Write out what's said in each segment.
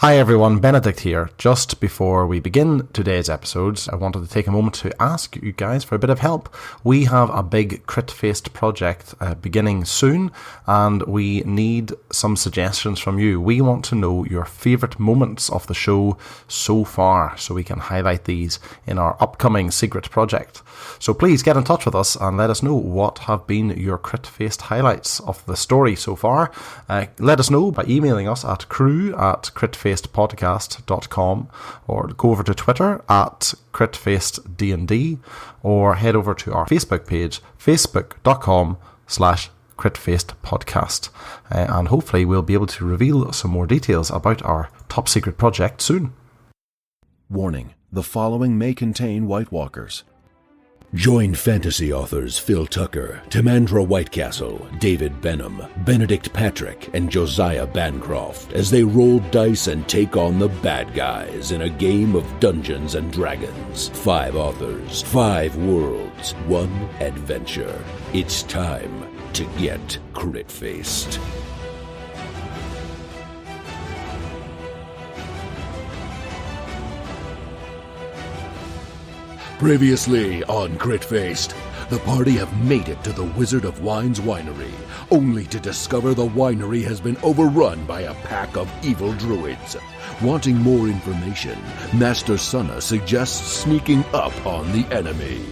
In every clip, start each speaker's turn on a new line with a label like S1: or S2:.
S1: Hi everyone, Benedict here. Just before we begin today's episodes, I wanted to take a moment to ask you guys for a bit of help. We have a big crit-faced project beginning soon, and we need some suggestions from you. We want to know your favourite moments of the show so far, so we can highlight these in our upcoming secret project. So please get in touch with us and let us know what have been your crit-faced highlights of the story so far. Let us know by emailing us at crew@critfacedpodcast.com, or go over to Twitter at critfacednd, or head over to our Facebook page, facebook.com/critfacedpodcast, and hopefully we'll be able to reveal some more details about our top secret project soon.
S2: Warning: the following may contain White Walkers. Join fantasy authors Phil Tucker, Timandra Whitecastle, David Benem, Benedict Patrick, and Josiah Bancroft as they roll dice and take on the bad guys in a game of Dungeons and Dragons. 5 authors, 5 worlds, 1 adventure. It's time to get crit-faced. Previously on Crit-Faced, the party have made it to the Wizard of Wine's winery, only to discover the winery has been overrun by a pack of evil druids. Wanting more information, Master Sunna suggests sneaking up on the enemy.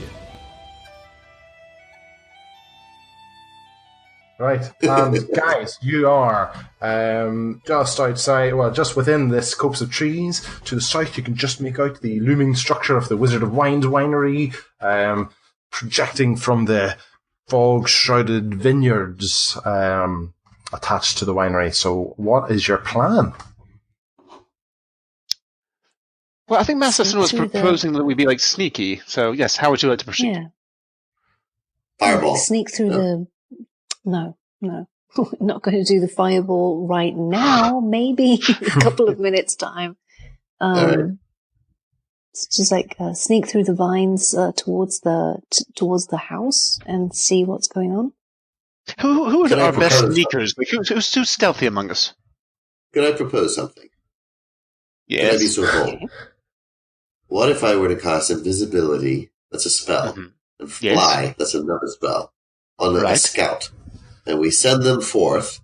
S1: Right, and guys, you are just outside, well, just within this copse of trees. To the south, you can just make out the looming structure of the Wizard of Wine's winery, projecting from the fog-shrouded vineyards attached to the winery. So what is your plan?
S3: Well, I think Master Sunna was proposing that we be like sneaky. So yes, how would you like to proceed?
S4: Yeah.
S5: Fireball.
S4: Sneak through the... No. We're not going to do the fireball right now. Maybe a couple of minutes' time. It's just like sneak through the vines towards the house and see what's going on.
S3: Who are our best sneakers? Like, who's too stealthy among us?
S5: Could I propose something?
S3: Yes.
S5: Can I be so bold? What if I were to cast invisibility? That's a spell.
S3: Mm-hmm.
S5: And fly,
S3: yes.
S5: That's another spell. On a scout. And we send them forth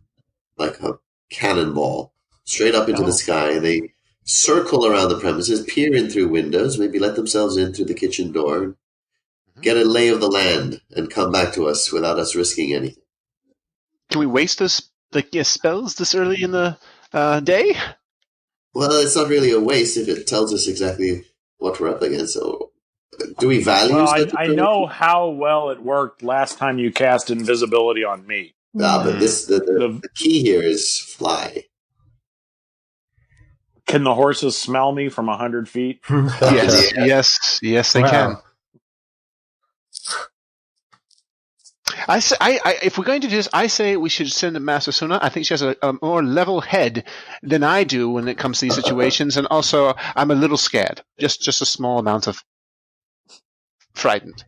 S5: like a cannonball straight up into the sky, and they circle around the premises, peer in through windows, maybe let themselves in through the kitchen door, get a lay of the land, and come back to us without us risking anything.
S3: Can we waste those spells this early in the day?
S5: Well, it's not really a waste if it tells us exactly what we're up against. So, do we value?
S6: Well, I know how well it worked last time you cast invisibility on me.
S5: But the key here is fly.
S6: Can the horses smell me from 100 feet?
S3: Yes, they can. If we're going to do this, I say we should send Master Sunna. I think she has a more level head than I do when it comes to these situations, and also I'm a little scared, just a small amount of frightened.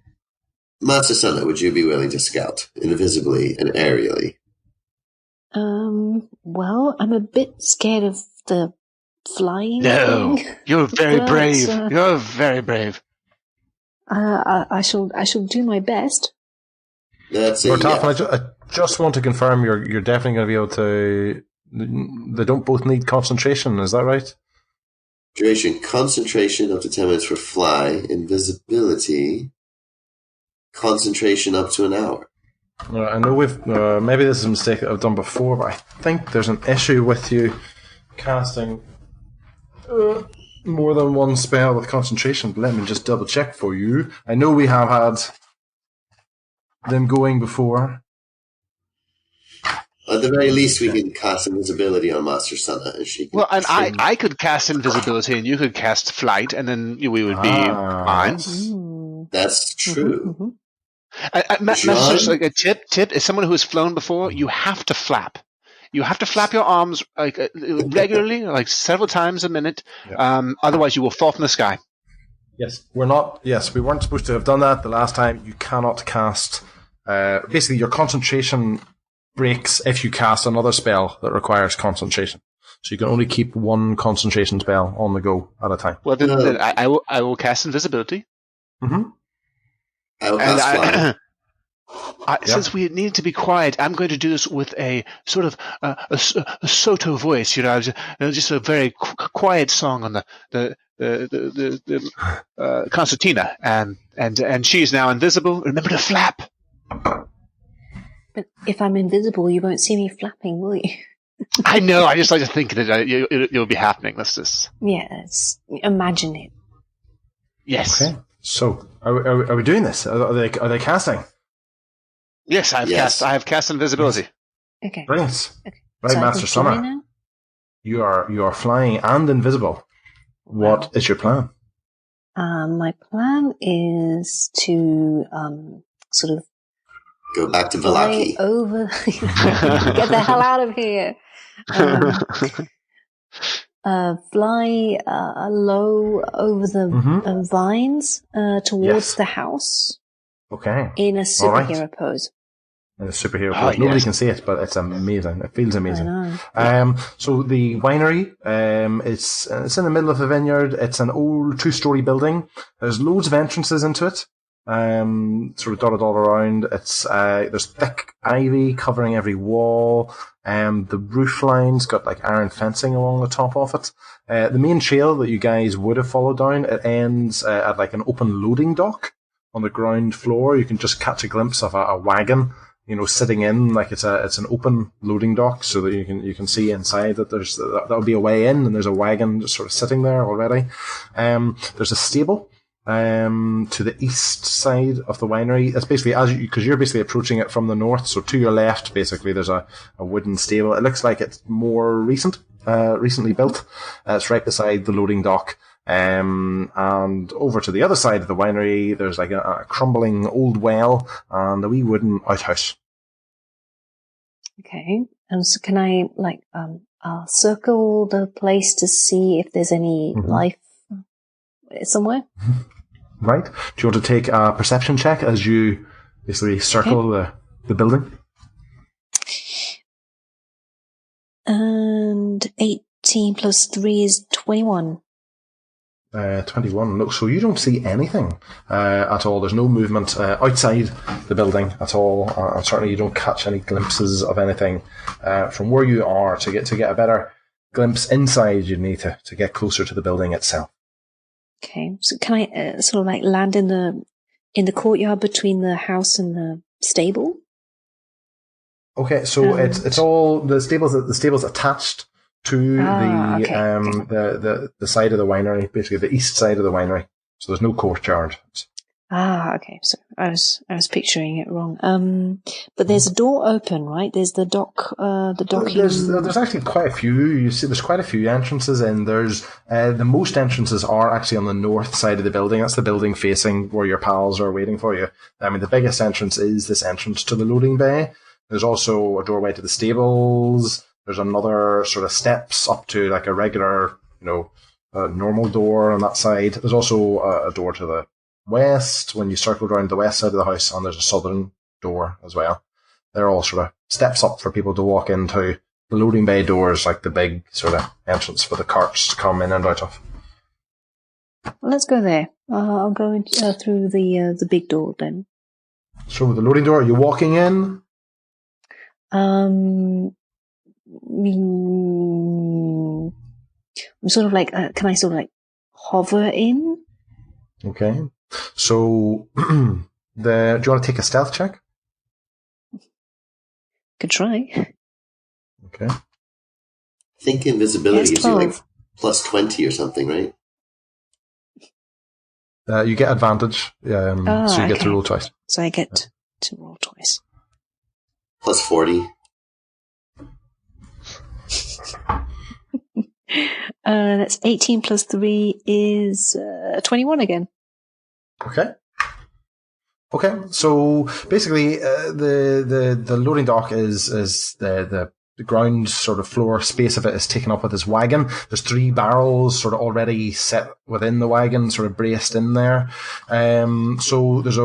S5: Master Sunna, would you be willing to scout invisibly and aerially?
S4: Well, I'm a bit scared of the flying thing.
S3: You're very brave. You're very brave.
S4: I shall do my best.
S5: That's it.
S1: I just want to confirm you're definitely going to be able to. They don't both need concentration, is that right?
S5: Duration, concentration up to 10 minutes for fly, invisibility, concentration up to an hour.
S1: I know we've maybe this is a mistake that I've done before, but I think there's an issue with you casting more than one spell with concentration. But let me just double check for you. I know we have had them going before.
S5: At the very least, we can cast invisibility on Master Sunna, and she can.
S3: Well, and I could cast invisibility, and you could cast flight, and then we would be fine.
S5: That's true.
S3: Master, like a tip: as someone who has flown before, you have to flap. You have to flap your arms regularly, like several times a minute. Yeah. Otherwise, you will fall from the sky.
S1: Yes, we weren't supposed to have done that the last time. You cannot cast. Basically, your concentration breaks if you cast another spell that requires concentration. So you can only keep one concentration spell on the go at a time.
S3: Well, then I will cast invisibility.
S1: Mm-hmm.
S5: I will cast fly.
S3: Since we need to be quiet, I'm going to do this with a sort of a Soto voice. Just a very quiet song on the concertina, and she's now invisible. Remember to flap.
S4: But if I'm invisible, you won't see me flapping, will you?
S3: I know. I just like to think that it'll be happening. Let's just
S4: imagine it.
S3: Yes.
S1: Okay. So are we doing this? Are they casting?
S3: Yes, I have cast invisibility.
S4: Okay.
S1: Brilliant.
S4: Okay.
S1: Right,
S4: So
S1: Master Sunna. You are flying and invisible. What is your plan?
S4: My plan is to sort of
S5: Go back to
S4: fly
S5: Vallaki.
S4: over. Get the hell out of here. Fly low over the vines towards the house.
S1: Okay.
S4: In a superhero pose.
S1: In a superhero pose. Nobody can see it, but it's amazing. It feels amazing.
S4: I know.
S1: So the winery, it's in the middle of a vineyard. It's an old 2-story building. There's loads of entrances into it. Sort of dotted all around. It's there's thick ivy covering every wall. The roof line's got like iron fencing along the top of it. The main trail that you guys would have followed down, it ends at like an open loading dock on the ground floor. You can just catch a glimpse of a wagon, sitting in like it's an open loading dock, so that you can see inside that that would be a way in, and there's a wagon just sort of sitting there already. There's a stable to the east side of the winery. It's basically because you're basically approaching it from the north. So to your left, basically, there's a wooden stable. It looks like it's more recently built. It's right beside the loading dock. And over to the other side of the winery, there's like a crumbling old well and a wee wooden outhouse.
S4: Okay. And so can I circle the place to see if there's any life somewhere?
S1: Right. Do you want to take a perception check as you basically circle the building?
S4: And 18 plus 3 is 21.
S1: 21. Look, so you don't see anything at all. There's no movement outside the building at all. And certainly you don't catch any glimpses of anything from where you are. To get a better glimpse inside, you need to get closer to the building itself.
S4: Okay, so can I sort of like land in the courtyard between the house and the stable?
S1: Okay, so it's all the stable's attached to the side of the winery, basically the east side of the winery. So there's no courtyard.
S4: Okay. So I was picturing it wrong. But there's a door open, right? There's the dock. The docking.
S1: There's actually quite a few. You see, there's quite a few entrances, and there's the most entrances are actually on the north side of the building. That's the building facing where your pals are waiting for you. I mean, the biggest entrance is this entrance to the loading bay. There's also a doorway to the stables. There's another sort of steps up to like a regular, normal door on that side. There's also a door to the west when you circle around the west side of the house, and there's a southern door as well. They're all sort of steps up for people to walk into. The loading bay doors, like the big sort of entrance for the carts to come in and out of.
S4: Let's go there. I'll go through the big door then.
S1: So the loading door, are you walking in?
S4: I'm sort of like, can I sort of like hover in?
S1: Okay. So, do you want to take a stealth check?
S4: Could try.
S1: Okay.
S5: I think invisibility gives you like plus 20 or something, right?
S1: You get advantage, so you get to roll twice.
S4: So I get to roll twice.
S5: Plus 40.
S4: That's 18 plus 3 is 21 again.
S1: Okay. So basically, the loading dock is the ground sort of floor space of it is taken up with this wagon. There's 3 barrels sort of already set within the wagon, sort of braced in there. So there's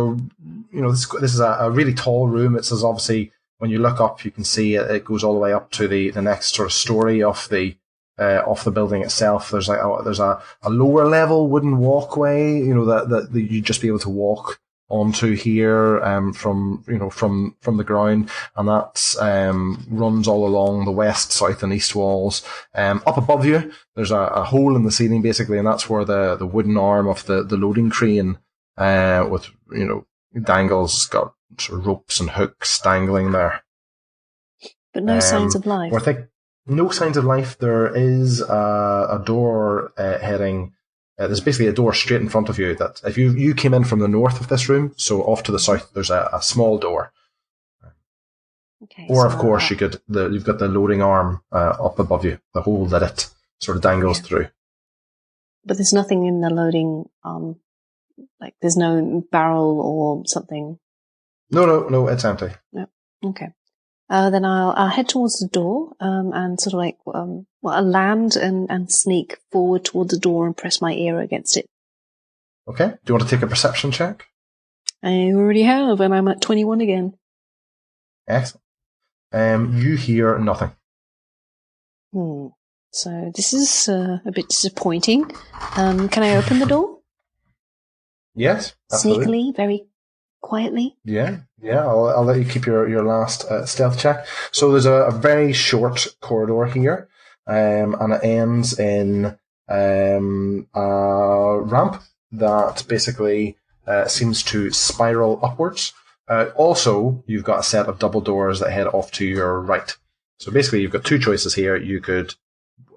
S1: this is a really tall room. It says obviously when you look up, you can see it goes all the way up to the next sort of story of the off the building itself. There's a lower level wooden walkway, that you'd just be able to walk onto here, from the ground, and that runs all along the west, south, and east walls. Up above you, there's a hole in the ceiling basically, and that's where the wooden arm of the loading crane, with dangles, got sort of ropes and hooks dangling there.
S4: But no signs of life.
S1: I think no signs of life. There is a door heading. There's basically a door straight in front of you that if you came in from the north of this room, so off to the south, there's a small door.
S4: Okay,
S1: or, of course, you've got the loading arm up above you, the hole that it sort of dangles through.
S4: But there's nothing in the loading like there's no barrel or something?
S1: No, it's empty.
S4: No. Okay. Then I'll head towards the door, and sort of I'll land and sneak forward towards the door and press my ear against it.
S1: Okay. Do you want to take a perception check?
S4: I already have, and I'm at 21 again.
S1: Excellent. You hear nothing.
S4: So this is a bit disappointing. Can I open the door?
S1: Yes, absolutely.
S4: Sneakily, very quietly?
S1: Yeah. I'll let you keep your last stealth check. So there's a very short corridor here, and it ends in a ramp that basically seems to spiral upwards. Also, you've got a set of double doors that head off to your right. So basically, you've got two choices here. You could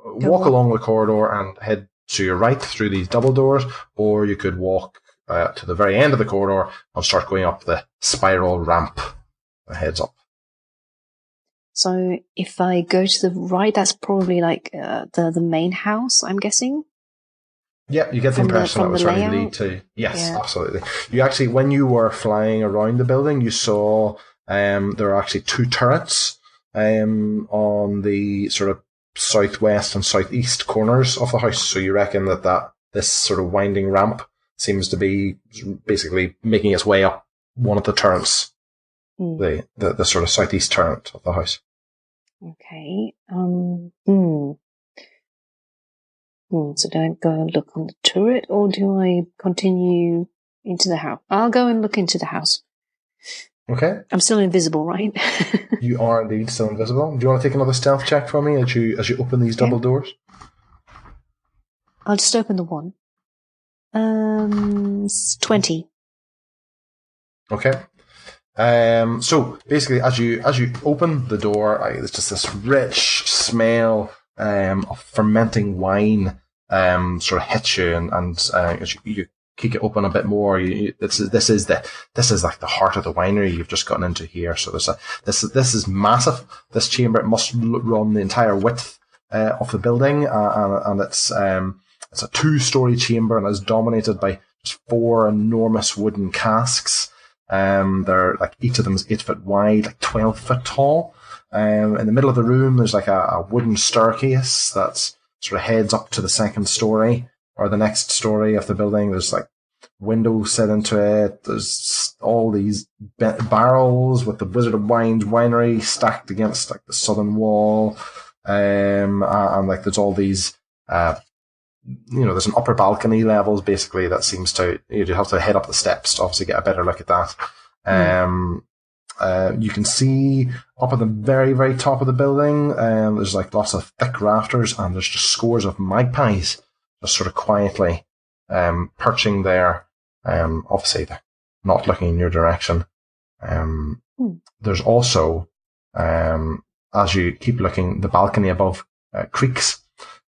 S1: walk along the corridor and head to your right through these double doors, or you could walk to the very end of the corridor and start going up the spiral ramp that heads up.
S4: So if I go to the right, that's probably like the main house, I'm guessing?
S1: Yeah, you get the impression that was trying to lead to... Yes, absolutely. You actually, when you were flying around the building, you saw there are actually two turrets on the sort of southwest and southeast corners of the house. So you reckon that this sort of winding ramp seems to be basically making its way up one of the turrets, the sort of southeast turret of the house.
S4: Okay. So do I go and look on the turret, or do I continue into the house? I'll go and look into the house.
S1: Okay.
S4: I'm still invisible, right?
S1: You are indeed still invisible. Do you want to take another stealth check for me as you open these double doors?
S4: I'll just open the one. 20.
S1: Okay. So basically, as you open the door, there's just this rich smell of fermenting wine sort of hits you, and as you kick it open a bit more, this is like the heart of the winery you've just gotten into here. So this is massive. This chamber, it must run the entire width of the building, and it's a 2-story chamber, and is dominated by just 4 enormous wooden casks. They're like, each of them is 8 foot wide, like 12 foot tall. In the middle of the room, there's like a wooden staircase that sort of heads up to the second story, or the next story of the building. There's like windows set into it. There's all these barrels with the Wizard of Wine's winery stacked against like the southern wall. And like there's all these, there's an upper balcony levels basically that seems to, you have to head up the steps to obviously get a better look at that. You can see up at the very, very top of the building, there's like lots of thick rafters, and there's just scores of magpies just sort of quietly perching there. Obviously, they're not looking in your direction. There's also, as you keep looking, the balcony above creaks,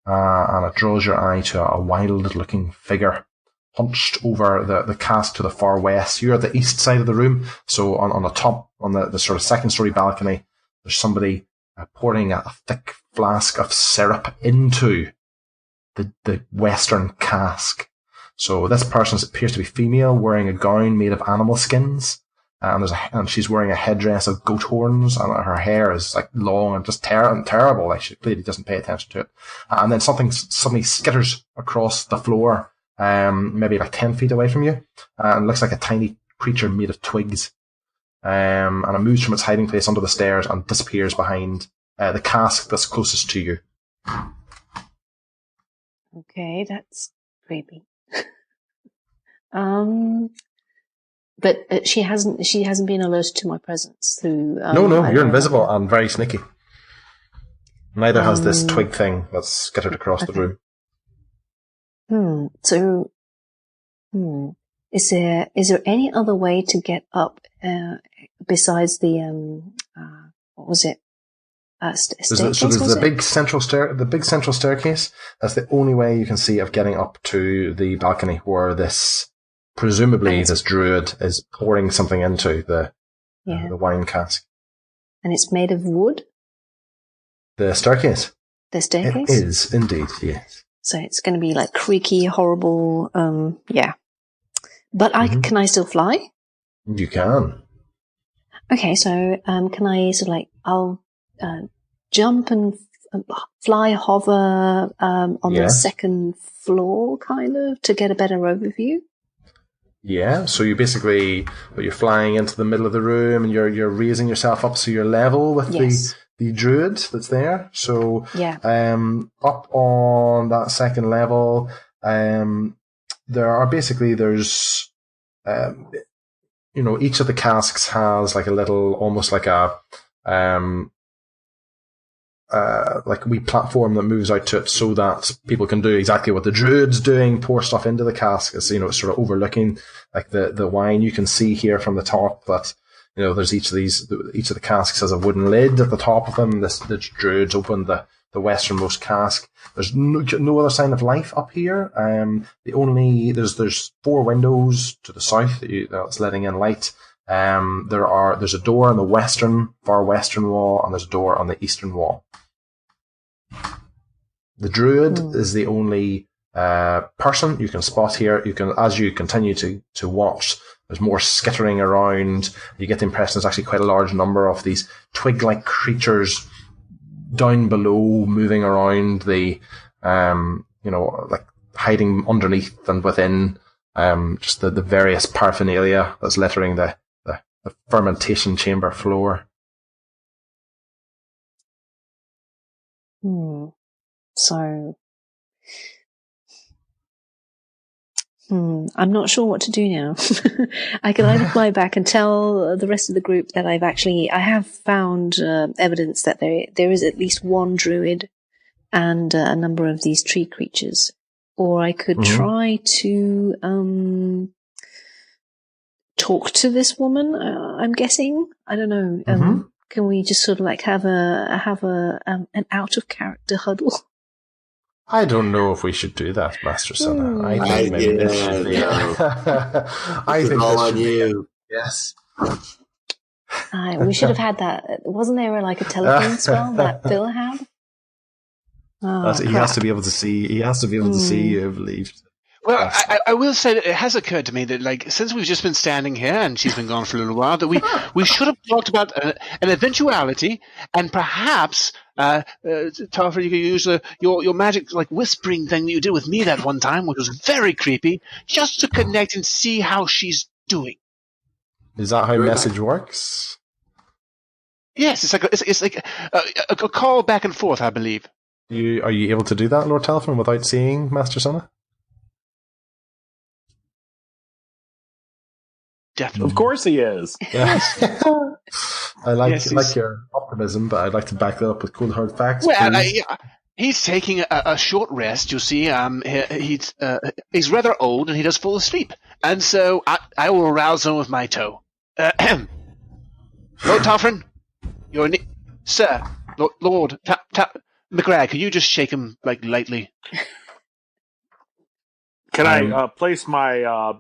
S1: and it draws your eye to a wild-looking figure hunched over the cask to the far west. You're at the east side of the room, so on the top, on the sort of second-story balcony, there's somebody pouring a thick flask of syrup into the western cask. So this person appears to be female, wearing a gown made of animal skins, and she's wearing a headdress of goat horns, and her hair is like long and just terrible. Like, she clearly doesn't pay attention to it. And then something suddenly skitters across the floor, maybe like 10 feet away from you, and looks like a tiny creature made of twigs. And it moves from its hiding place under the stairs and disappears behind the cask that's closest to you.
S4: Okay, that's creepy. But she hasn't been alerted to my presence through.
S1: No, you're invisible and very sneaky. Neither has this twig thing that's scattered across the room.
S4: So, is there any other way to get up besides the what was it?
S1: There's the big central staircase. That's the only way you can see of getting up to the balcony where this druid is pouring something into the wine cask.
S4: And it's made of wood?
S1: The staircase?
S4: The staircase?
S1: It is, indeed, yes.
S4: So it's going to be like creaky, horrible, yeah. But can I still fly?
S1: You can.
S4: Okay, so can I sort of like, I'll jump and fly, hover on the second floor, kind of, to get a better overview?
S1: Yeah, so you're flying into the middle of the room and you're raising yourself up so you're level with the druid that's there. So up on that second level, there's each of the casks has like a little, almost like a like a wee platform that moves out to it so that people can do exactly what the druid's doing, pour stuff into the cask. It's, it's sort of overlooking like the wine. You can see here from the top that, there's each of the casks has a wooden lid at the top of them. The druid's opened the westernmost cask. There's no other sign of life up here. There's 4 windows to the south that's letting in light. There's a door on the far western wall, and there's a door on the eastern wall. The druid is the only person you can spot here. As you continue to watch, there's more skittering around. You get the impression there's actually quite a large number of these twig-like creatures down below, moving around like hiding underneath and within just the various paraphernalia that's littering the fermentation chamber floor.
S4: So, I'm not sure what to do now. I can either fly back and tell the rest of the group that I have found evidence that there is at least one druid and a number of these tree creatures, or I could try to talk to this woman. I'm guessing. I don't know. Can we just sort of like have an out of character huddle?
S1: I don't know if we should do that, Master Sunna. I think maybe this should be. I think
S5: all
S1: this
S5: on
S1: should
S5: you.
S1: Be. Yes.
S4: We should have had that. Wasn't there like a telephone spell that Phil had?
S1: He has to be able to see. He has to be able to see you, I believe.
S3: Well, I will say that it has occurred to me that, like, since we've just been standing here and she's been gone for a little while, that we should have talked about an eventuality, and perhaps, Tarford, you could use your magic, like, whispering thing that you did with me that one time, which was very creepy, just to connect and see how she's doing.
S1: Is that how message works?
S3: Yes, it's like a call back and forth, I believe.
S1: Are you able to do that, Lord Telephone, without seeing Master Sunna?
S3: Definitely.
S6: Of course he is.
S1: Yes. I like your optimism, but I'd like to back that up with cold hard facts.
S3: Well, he's taking a short rest. You see, he's rather old and he does fall asleep, and so I will rouse him with my toe. Lord Toffrin, Sir, Lord McGrag, can you just shake him like lightly?
S6: Can I place my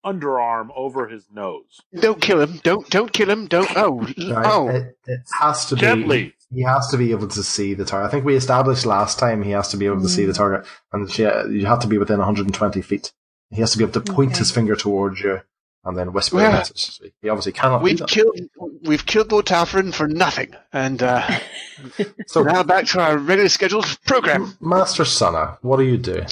S6: underarm over his nose?
S3: Don't kill him! Don't kill him! Don't!
S1: It has to
S6: gently.
S1: He has to be able to see the target. I think we established last time he has to be able to see the target, and you have to be within 120 feet. He has to be able to point his finger towards you and then whisper a message. So he obviously cannot.
S3: We've killed Lord Talfrin for nothing, and so now back to our regularly scheduled program.
S1: Master Sunna, what are you doing?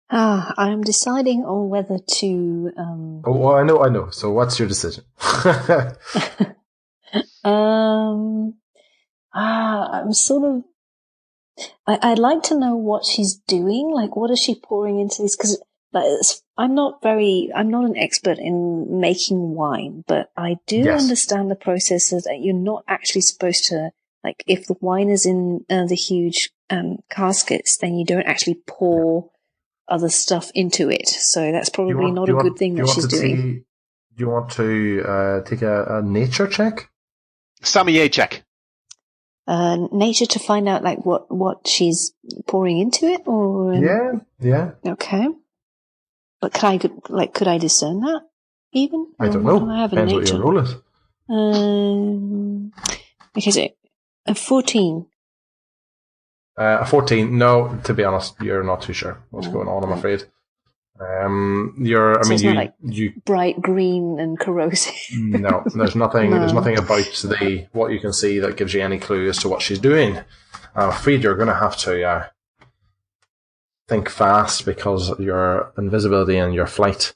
S4: I'm deciding on whether to.
S1: I know. So, what's your decision?
S4: I'm sort of I'd like to know what she's doing. Like, what is she pouring into this? Because I'm not an expert in making wine, but I do understand the process that you're not actually supposed to, like, if the wine is in the huge caskets, then you don't actually pour other stuff into it. So that's probably not a good thing that she's doing.
S1: Do you want to take a nature check?
S3: Sommelier check.
S4: Nature to find out like what she's pouring into it, or
S1: yeah.
S4: Okay, but could I discern that even?
S1: I don't know.
S4: I have a
S1: Depends
S4: nature.
S1: what your roll is.
S4: Okay, so a 14.
S1: A 14. No, to be honest, you're not too sure what's going on. I'm afraid.
S4: You bright green and corrosive.
S1: No, there's nothing. There's nothing about what you can see that gives you any clue as to what she's doing. I'm afraid you're going to have to think fast because your invisibility and your flight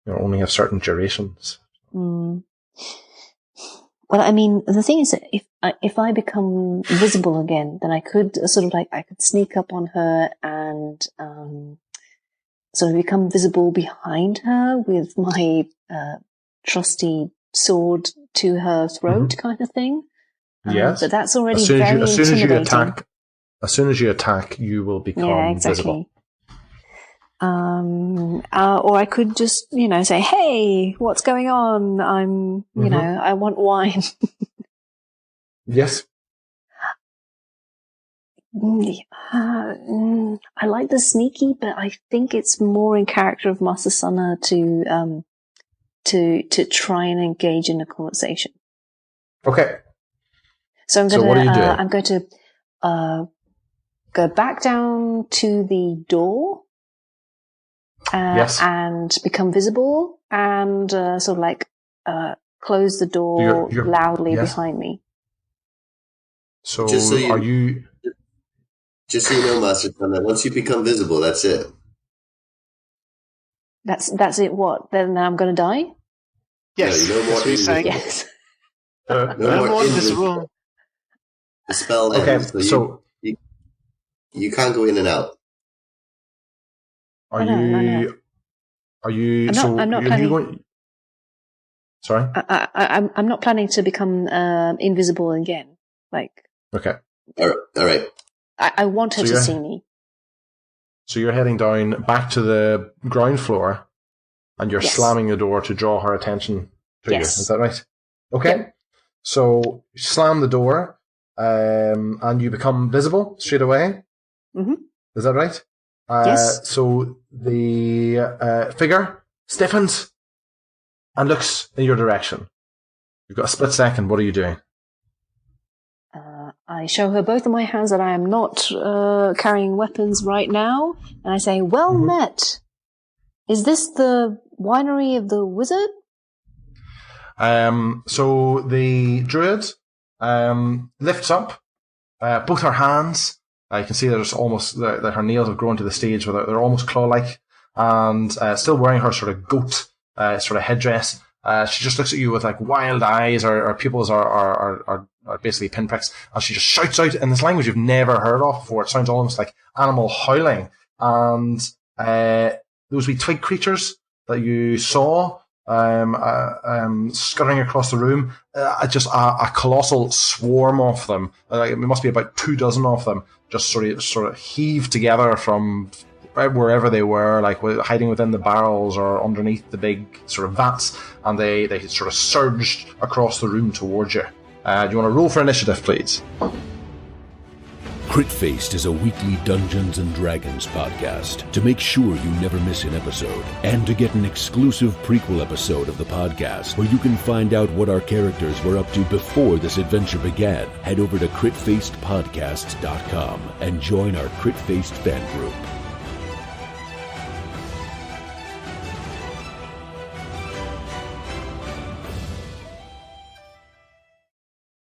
S1: only have certain durations.
S4: Well, I mean, the thing is that if I become visible again, then I could I could sneak up on her and sort of become visible behind her with my trusty sword to her throat, kind of thing.
S1: Yes,
S4: but that's already very intimidating.
S1: As soon as you attack, you will become visible.
S4: Or I could just, say, "Hey, what's going on? I'm, I want wine."
S1: Yes.
S4: I like the sneaky, but I think it's more in character of Master Sunna to try and engage in a conversation.
S1: Okay.
S4: So I'm going
S1: what are you doing?
S4: I'm going to go back down to the door. And become visible and close the door loudly behind me.
S1: So,
S5: just so
S1: are you...
S5: Just so you know, Master Sunna, once you become visible, that's it.
S4: That's it. What? Then I'm going to die?
S3: Yes.
S5: No more
S3: invisible.
S4: Yes.
S3: No more invisible.
S5: The spell ends.
S1: Okay,
S5: so you can't go in and out.
S1: Are you?
S4: I'm not planning.
S1: Sorry.
S4: I'm not planning to become invisible again.
S5: Okay. All right.
S4: I want her to see me.
S1: So you're heading down back to the ground floor, and you're slamming the door to draw her attention to you. Is that right? Okay. Yep. So you slam the door, and you become visible straight away.
S4: Mm-hmm.
S1: Is that right?
S4: Yes.
S1: So the figure stiffens and looks in your direction. You've got a split second. What are you doing?
S4: I show her both of my hands that I am not carrying weapons right now, and I say, "Well met. Is this the winery of the wizard?"
S1: So the druid lifts up both her hands. You can see there's almost that her nails have grown to the stage where they're almost claw-like, and still wearing her sort of goat sort of headdress. She just looks at you with like wild eyes. Her pupils are basically pinpricks, and she just shouts out in this language you've never heard of before. It sounds almost like animal howling. And those wee twig creatures that you saw scuttering across the room, just a colossal swarm of them. It must be about 24 of them, just sort of heaved together from wherever they were, like hiding within the barrels or underneath the big sort of vats, and they sort of surged across the room towards you. Do you want to roll for initiative, please?
S2: Crit Faced is a weekly Dungeons & Dragons podcast. To make sure you never miss an episode, and to get an exclusive prequel episode of the podcast, where you can find out what our characters were up to before this adventure began, head over to critfacedpodcast.com and join our Crit Faced fan group.